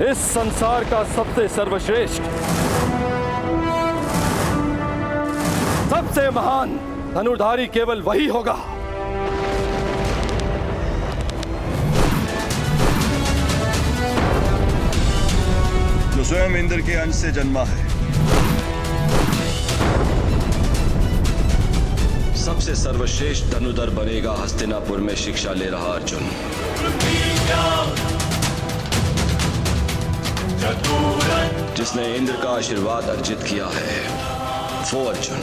इस संसार का सबसे सर्वश्रेष्ठ, सबसे महान धनुर्धारी केवल वही होगा जो स्वयं इंद्र के अंश से जन्मा है। सबसे सर्वश्रेष्ठ धनुधर बनेगा हस्तिनापुर में शिक्षा ले रहा अर्जुन। जिसने इंद्र का आशीर्वाद अर्जित किया है वो अर्जुन।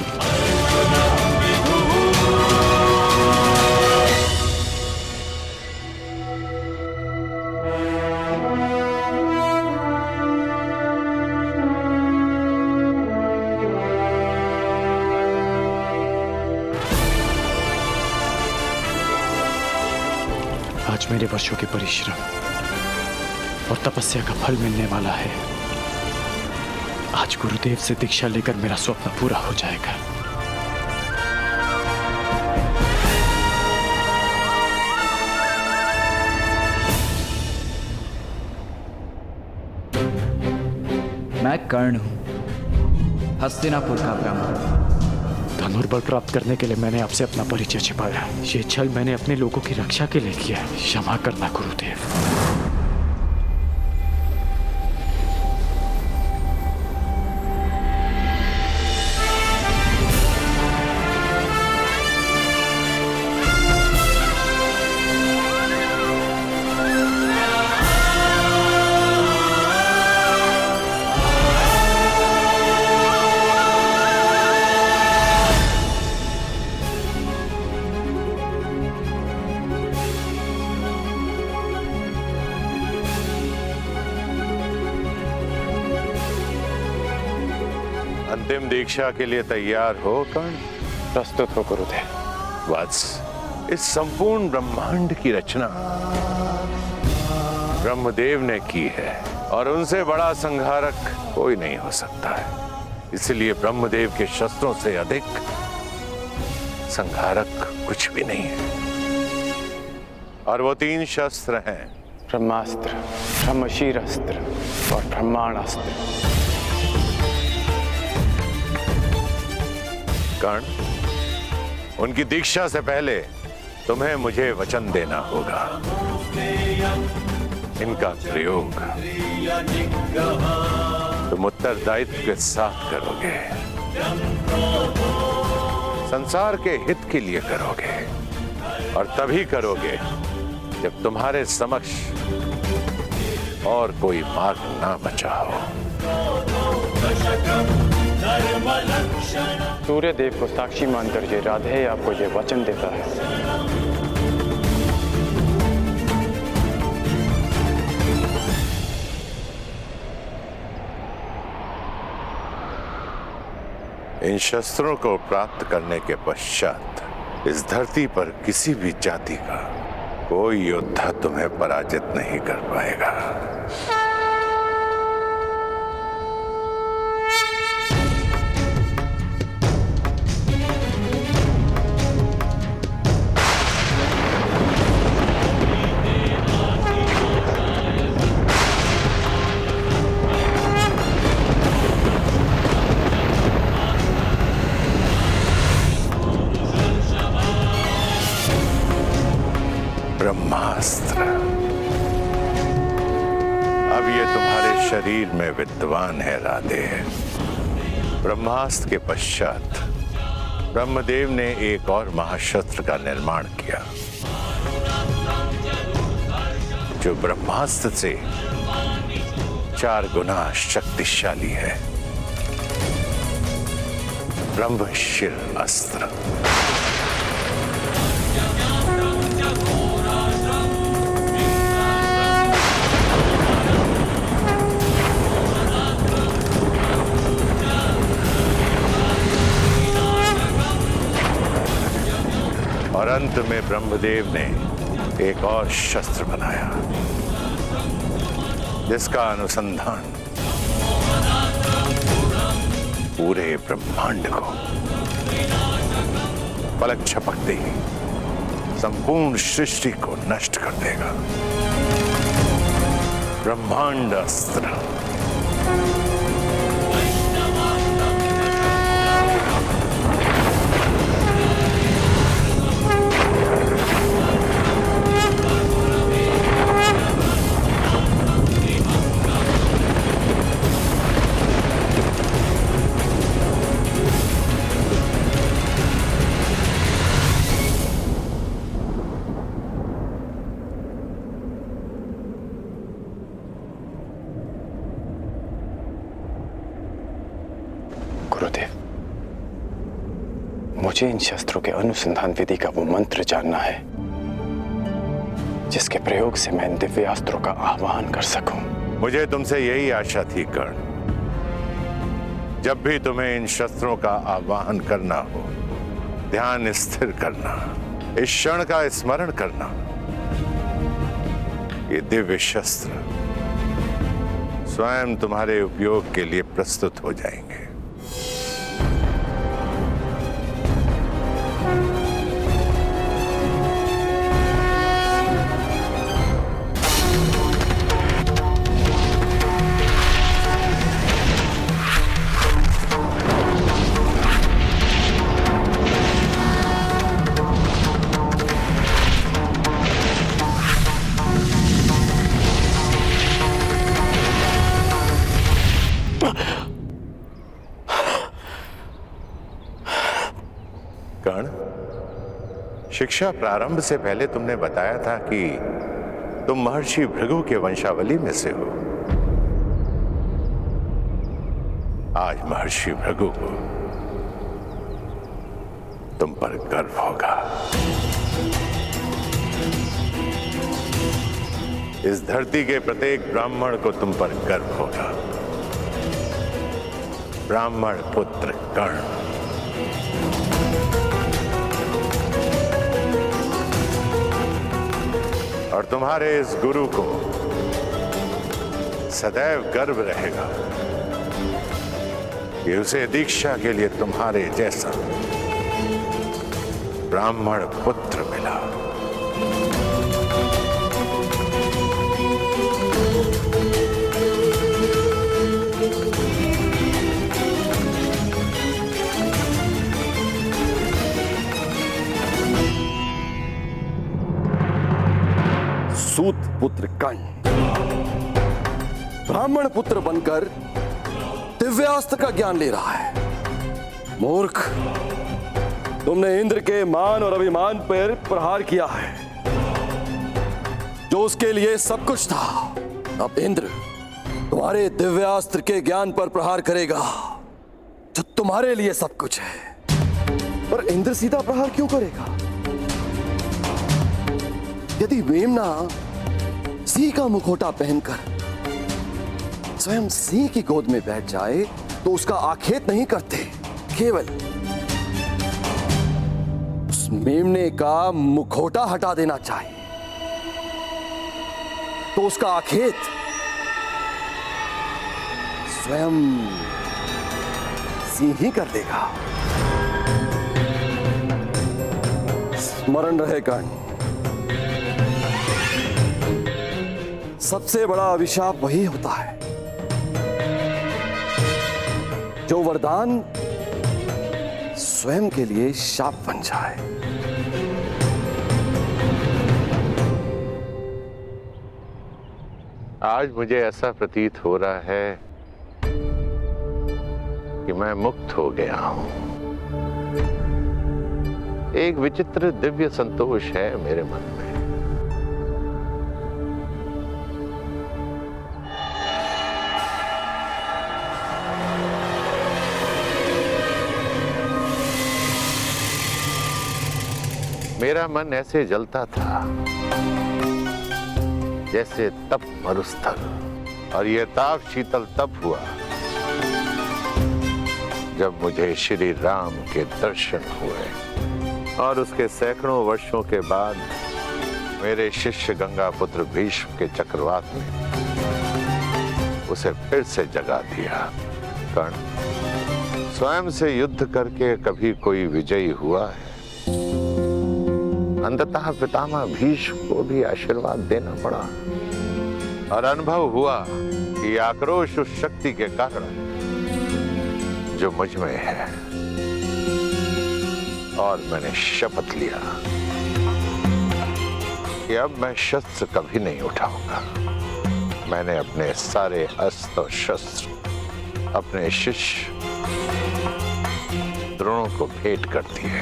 आज मेरे वर्षों के परिश्रम और तपस्या का फल मिलने वाला है। आज गुरुदेव से दीक्षा लेकर मेरा स्वप्न पूरा हो जाएगा। मैं कर्ण हूं, हस्तिनापुर का ब्राह्मण। धनुर्बल प्राप्त करने के लिए मैंने आपसे अपना परिचय छिपाया। ये छल मैंने अपने लोगों की रक्षा के लिए किया। क्षमा करना गुरुदेव। अंतिम दीक्षा के लिए तैयार हो कर्ण? प्रस्तुत हो गुरुदेव। वत्स, इस संपूर्ण ब्रह्मांड की रचना ब्रह्मदेव ने की है और उनसे बड़ा संहारक कोई नहीं हो सकता है। इसलिए ब्रह्मदेव के शस्त्रों से अधिक संहारक कुछ भी नहीं है। और वो 3 शस्त्र हैं: ब्रह्मास्त्र, ब्रह्मशीरस्त्र और ब्रह्मांडास्त्र। कर्ण, उनकी दीक्षा से पहले तुम्हें मुझे वचन देना होगा। इनका प्रयोग तुम उत्तरदायित्व के साथ करोगे, संसार के हित के लिए करोगे और तभी करोगे जब तुम्हारे समक्ष और कोई मार्ग ना बचा हो। सूर्य देव को साक्षी मानकर ये राधे आपको ये वचन देता है। इन शस्त्रों को प्राप्त करने के पश्चात इस धरती पर किसी भी जाति का कोई योद्धा तुम्हें पराजित नहीं कर पाएगा। ब्रह्मास्त्र अब ये तुम्हारे शरीर में विद्यमान है राधे। ब्रह्मास्त्र के पश्चात ब्रह्मदेव ने एक और महाशस्त्र का निर्माण किया जो ब्रह्मास्त्र से 4 गुना शक्तिशाली है। ब्रह्मशिर अस्त्र। और अंत में ब्रह्मदेव ने एक और शस्त्र बनाया जिसका अनुसंधान पूरे ब्रह्मांड को पलक झपकते ही संपूर्ण सृष्टि को नष्ट कर देगा। ब्रह्मांड अस्त्र। गुरुदेव, मुझे इन शस्त्रों के अनुसंधान विधि का वो मंत्र जानना है जिसके प्रयोग से मैं इन दिव्य अस्त्रों का आह्वान कर सकूं। मुझे तुमसे यही आशा थी कर्ण। जब भी तुम्हें इन शस्त्रों का आह्वान करना हो, ध्यान स्थिर करना, इस क्षण का स्मरण करना। ये दिव्य शस्त्र स्वयं तुम्हारे उपयोग के लिए प्रस्तुत हो जाएंगे। कर्ण, शिक्षा प्रारंभ से पहले तुमने बताया था कि तुम महर्षि भृगु के वंशावली में से हो। आज महर्षि भृगु को तुम पर गर्व होगा। इस धरती के प्रत्येक ब्राह्मण को तुम पर गर्व होगा। ब्राह्मण पुत्र कर्ण, और तुम्हारे इस गुरु को सदैव गर्व रहेगा कि उसे दीक्षा के लिए तुम्हारे जैसा ब्राह्मण पुत्र मिला। सूत पुत्र कर्ण ब्राह्मण पुत्र बनकर दिव्यास्त्र का ज्ञान ले रहा है। मूर्ख, तुमने इंद्र के मान और अभिमान पर प्रहार किया है, जो उसके लिए सब कुछ था। अब इंद्र तुम्हारे दिव्यास्त्र के ज्ञान पर प्रहार करेगा, जो तुम्हारे लिए सब कुछ है। पर इंद्र सीधा प्रहार क्यों करेगा? यदि मेमना सिंह का मुखौटा पहनकर स्वयं सिंह की गोद में बैठ जाए तो उसका आखेट नहीं करते, केवल उस मेमने का मुखौटा हटा देना चाहिए तो उसका आखेट स्वयं सिंह ही कर देगा। स्मरण रहे कर्ण, सबसे बड़ा अभिशाप वही होता है जो वरदान स्वयं के लिए शाप बन जाए। आज मुझे ऐसा प्रतीत हो रहा है कि मैं मुक्त हो गया हूं। एक विचित्र दिव्य संतोष है मेरे मन में। मेरा मन ऐसे जलता था जैसे तप मरुस्थल, और यह ताप शीतल तब हुआ जब मुझे श्री राम के दर्शन हुए और उसके सैकड़ों वर्षों के बाद मेरे शिष्य गंगापुत्र भीष्म के चक्रवात ने उसे फिर से जगा दिया। कर्ण, स्वयं से युद्ध करके कभी कोई विजयी हुआ है? अंततः पितामह भीष्म को भी आशीर्वाद देना पड़ा। और अनुभव हुआ कि आक्रोश उस शक्ति के कारण जो मुझ में है, और मैंने शपथ लिया कि अब मैं शस्त्र कभी नहीं उठाऊंगा। मैंने अपने सारे अस्त्र और शस्त्र अपने शिष्य द्रोणों को भेंट कर दिए,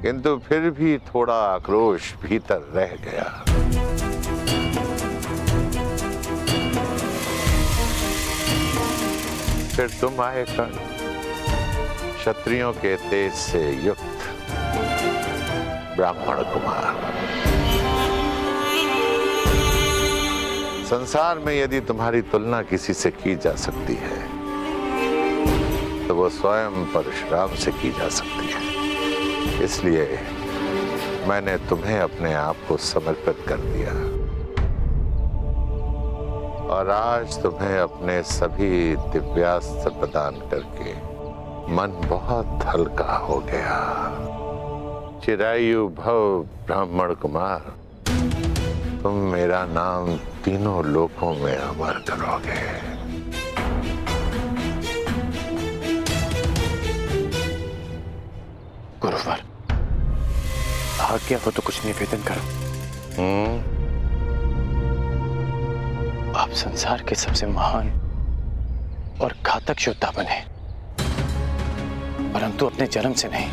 किंतु फिर भी थोड़ा आक्रोश भीतर रह गया। फिर तुम आए कर्ण, क्षत्रियों के तेज से युक्त ब्राह्मण कुमार। संसार में यदि तुम्हारी तुलना किसी से की जा सकती है तो वो स्वयं परशुराम से की जा सकती है। इसलिए मैंने तुम्हें अपने आप को समर्पित कर दिया, और आज तुम्हें अपने सभी दिव्यास्त्र प्रदान करके मन बहुत हल्का हो गया। चिरायु भव ब्राह्मण कुमार, तुम मेरा नाम तीनों लोकों में अमर करोगे। गुरुवर, आज्ञा हो तो कुछ निवेदन करो। आप संसार के सबसे महान और घातक योद्धा बने, परंतु अपने जन्म से नहीं,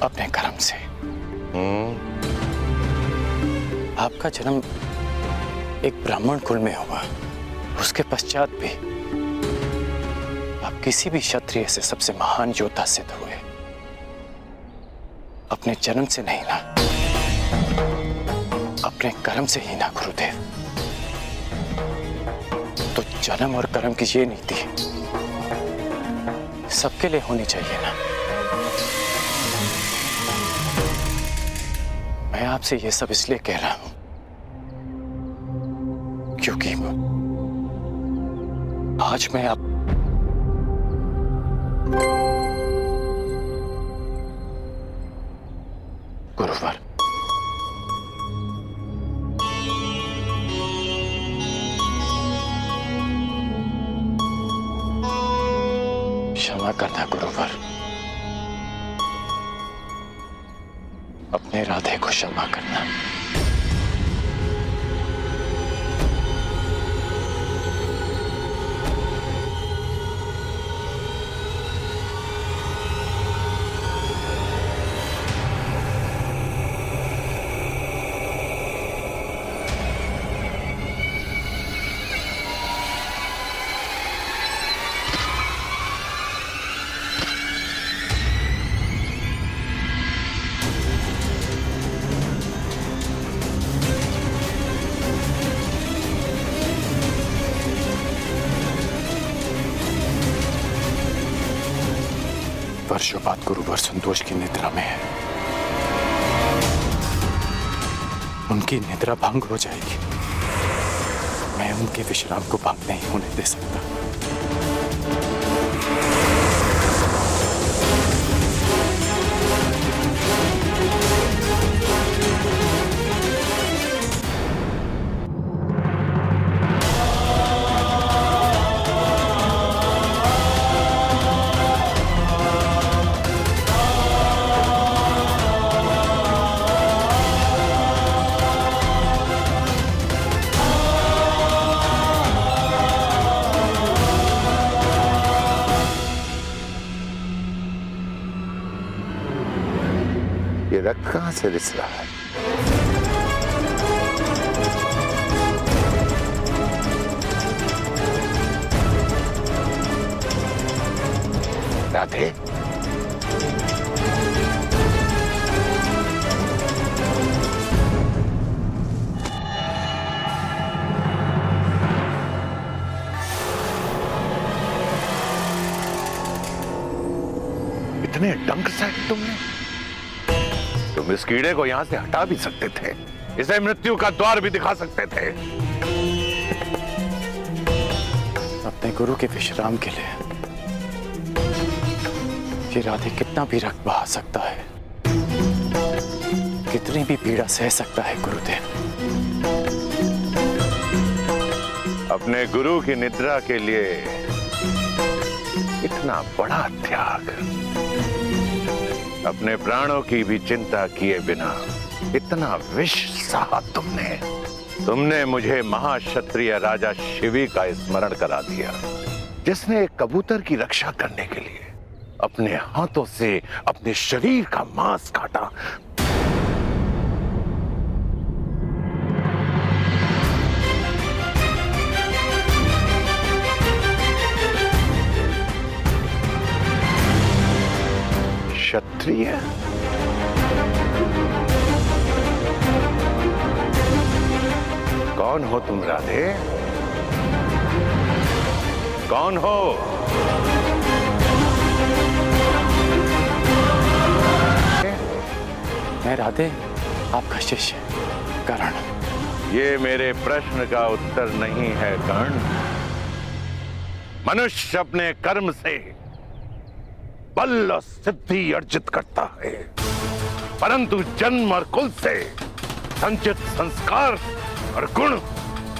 अपने कर्म से। आपका जन्म एक ब्राह्मण कुल में हुआ, उसके पश्चात भी आप किसी भी क्षत्रिय से सबसे महान योद्धा सिद्ध हुए। अपने जन्म से नहीं ना, अपने कर्म से ही ना गुरुदेव। तो जन्म और कर्म की ये नीति सबके लिए होनी चाहिए ना। मैं आपसे ये सब इसलिए कह रहा हूं क्योंकि आज मैं आप गुरुवर, क्षमा करना गुरुवर, अपने राधे को क्षमा करना। वर्षों बाद गुरुवर संतोष की निद्रा में है। उनकी निद्रा भंग हो जाएगी। मैं उनके विश्राम को भंग नहीं होने दे सकता। ये रक्त कहां से रिस रहा है? राधे, इतने डंक साइड तुमने? तुम इस कीड़े को यहां से हटा भी सकते थे, इसे मृत्यु का द्वार भी दिखा सकते थे। अपने गुरु के विश्राम के लिए ये राधे कितना भी रक्त बहा सकता है, कितनी भी पीड़ा सह सकता है गुरुदेव। अपने गुरु की निद्रा के लिए इतना बड़ा त्याग, अपने प्राणों की भी चिंता किए बिना इतना विष सहा तुमने मुझे महाक्षत्रिय राजा शिवी का स्मरण करा दिया, जिसने एक कबूतर की रक्षा करने के लिए अपने हाथों से अपने शरीर का मांस काटा। क्षत्रिय? कौन हो तुम राधे? कौन हो? मैं राधे, आपका शिष्य कर्ण। ये मेरे प्रश्न का उत्तर नहीं है कर्ण। मनुष्य अपने कर्म से बल और सिद्धि अर्जित करता है, परंतु जन्म और कुल से संचित संस्कार और गुण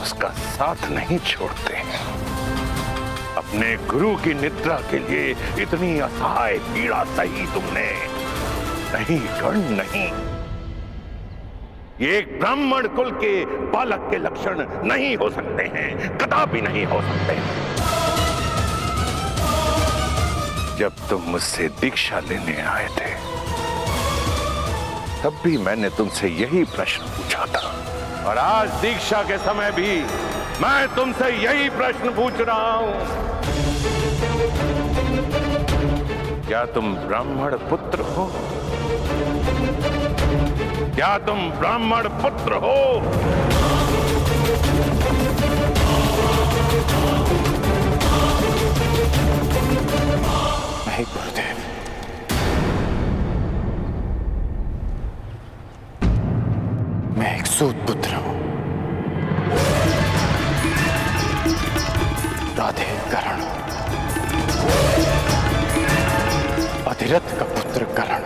उसका साथ नहीं छोड़ते हैं। अपने गुरु की निद्रा के लिए इतनी असहाय पीड़ा सही तुमने। नहीं कर्ण, नहीं। ये एक ब्राह्मण कुल के बालक के लक्षण नहीं हो सकते हैं, कदापि नहीं हो सकते। जब तुम मुझसे दीक्षा लेने आए थे, तब भी मैंने तुमसे यही प्रश्न पूछा था, और आज दीक्षा के समय भी मैं तुमसे यही प्रश्न पूछ रहा हूं। क्या तुम ब्राह्मण पुत्र हो? क्या तुम ब्राह्मण पुत्र हो? नहीं गुरुदेव, मैं एक सूत पुत्र हूं। राधे कर्ण, अधिरथ का पुत्र कर्ण।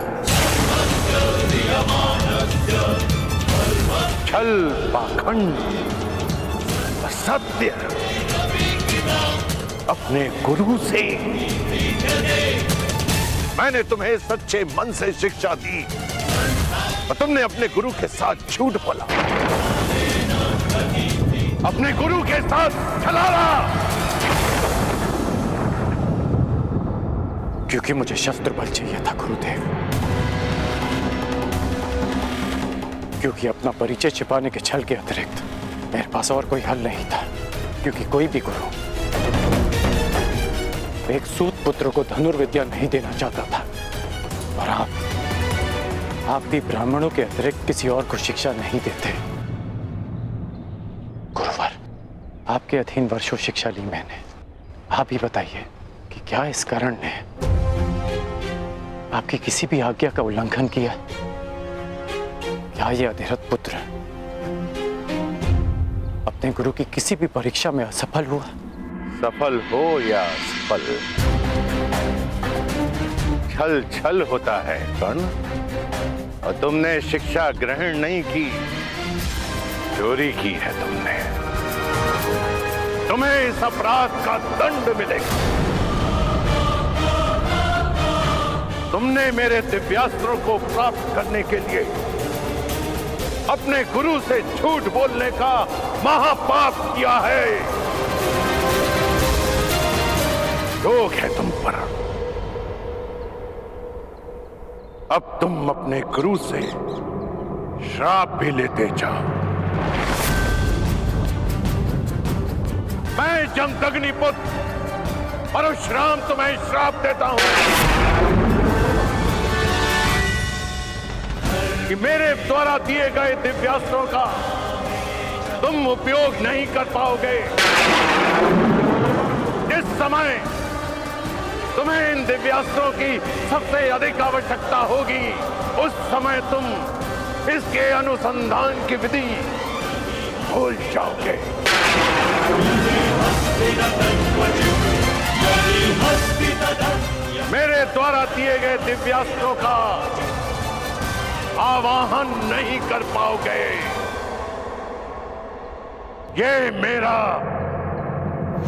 छल, पाखंड, असत्य अपने गुरु से। मैंने तुम्हें सच्चे मन से शिक्षा दी और तुमने अपने गुरु के साथ झूठ बोला, अपने गुरु के साथ छलावा। क्योंकि मुझे शस्त्र बल चाहिए था गुरुदेव, क्योंकि अपना परिचय छिपाने के छल के अतिरिक्त मेरे पास और कोई हल नहीं था। क्योंकि कोई भी गुरु एक सूत पुत्र को धनुर्विद्या नहीं देना चाहता था, और आप भी ब्राह्मणों के अतिरिक्त किसी और को शिक्षा नहीं देते। गुरुवर, आपके अधीन वर्षों शिक्षा ली मैंने। आप ही बताइए कि क्या इस कर्ण ने आपकी किसी भी आज्ञा का उल्लंघन किया? क्या ये अधिरथ पुत्र अपने गुरु की किसी भी परीक्षा में असफल हुआ? सफल हो या असफल, छल छल होता है कर्ण। और तुमने शिक्षा ग्रहण नहीं की, चोरी की है तुमने। तुम्हें इस अपराध का दंड मिलेगा। तुमने मेरे दिव्यास्त्रों को प्राप्त करने के लिए अपने गुरु से झूठ बोलने का महापाप किया है। रोग है तुम पर। अब तुम अपने गुरु से श्राप भी लेते जाओ। मैं जमदग्नि पुत्र परशुराम तुम्हें श्राप देता हूं कि मेरे द्वारा दिए गए दिव्यास्त्रों का तुम उपयोग नहीं कर पाओगे। जिस समय तुम्हें इन दिव्यास्त्रों की सबसे अधिक आवश्यकता होगी, उस समय तुम इसके अनुसंधान की विधि भूल जाओगे। मेरे द्वारा दिए गए दिव्यास्त्रों का आवाहन नहीं कर पाओगे। ये मेरा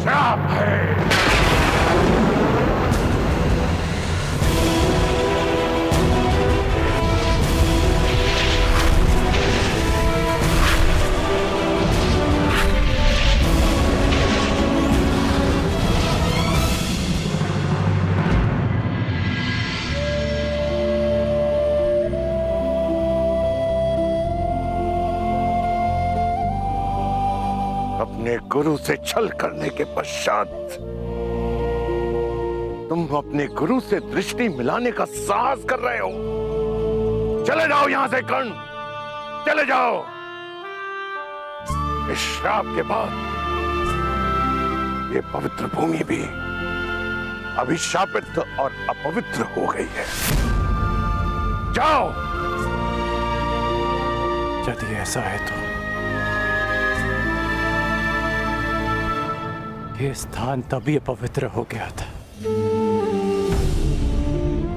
श्राप है। अपने गुरु से छल करने के पश्चात तुम अपने गुरु से दृष्टि मिलाने का साहस कर रहे हो। चले जाओ यहां से कर्ण, चले जाओ। इस श्राप के बाद ये पवित्र भूमि भी अभिशापित और अपवित्र हो गई है। जाओ। यदि ऐसा है तो ये स्थान तभी अपवित्र हो गया था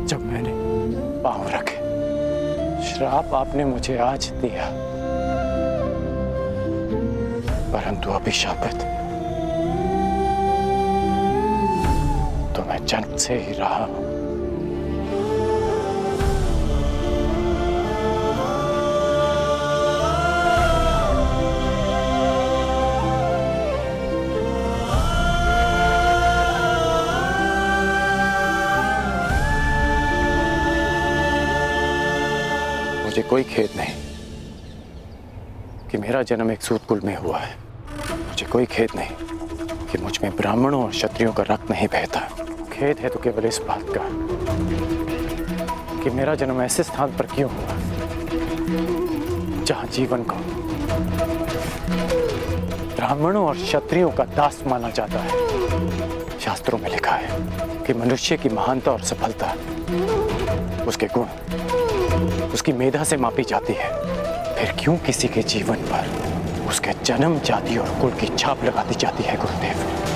जब मैंने पांव रखे। श्राप आपने मुझे आज दिया, परंतु अभिशापित तो मैं जन्म से ही रहा हूं। मुझे कोई खेद नहीं कि मेरा जन्म एक सूत कुल में हुआ है। मुझे कोई खेद नहीं कि मुझ में ब्राह्मणों और क्षत्रियों का रक्त नहीं बहता। खेद है तो केवल इस बात का कि मेरा जन्म ऐसे स्थान पर क्यों हुआ जहां जीवन को ब्राह्मणों और क्षत्रियों का दास माना जाता है। शास्त्रों में लिखा है कि मनुष्य की महानता और सफलता उसके गुण, उसकी मेधा से मापी जाती है। फिर क्यों किसी के जीवन पर उसके जन्म, जाति और कुल की छाप लगा दी जाती है गुरुदेव?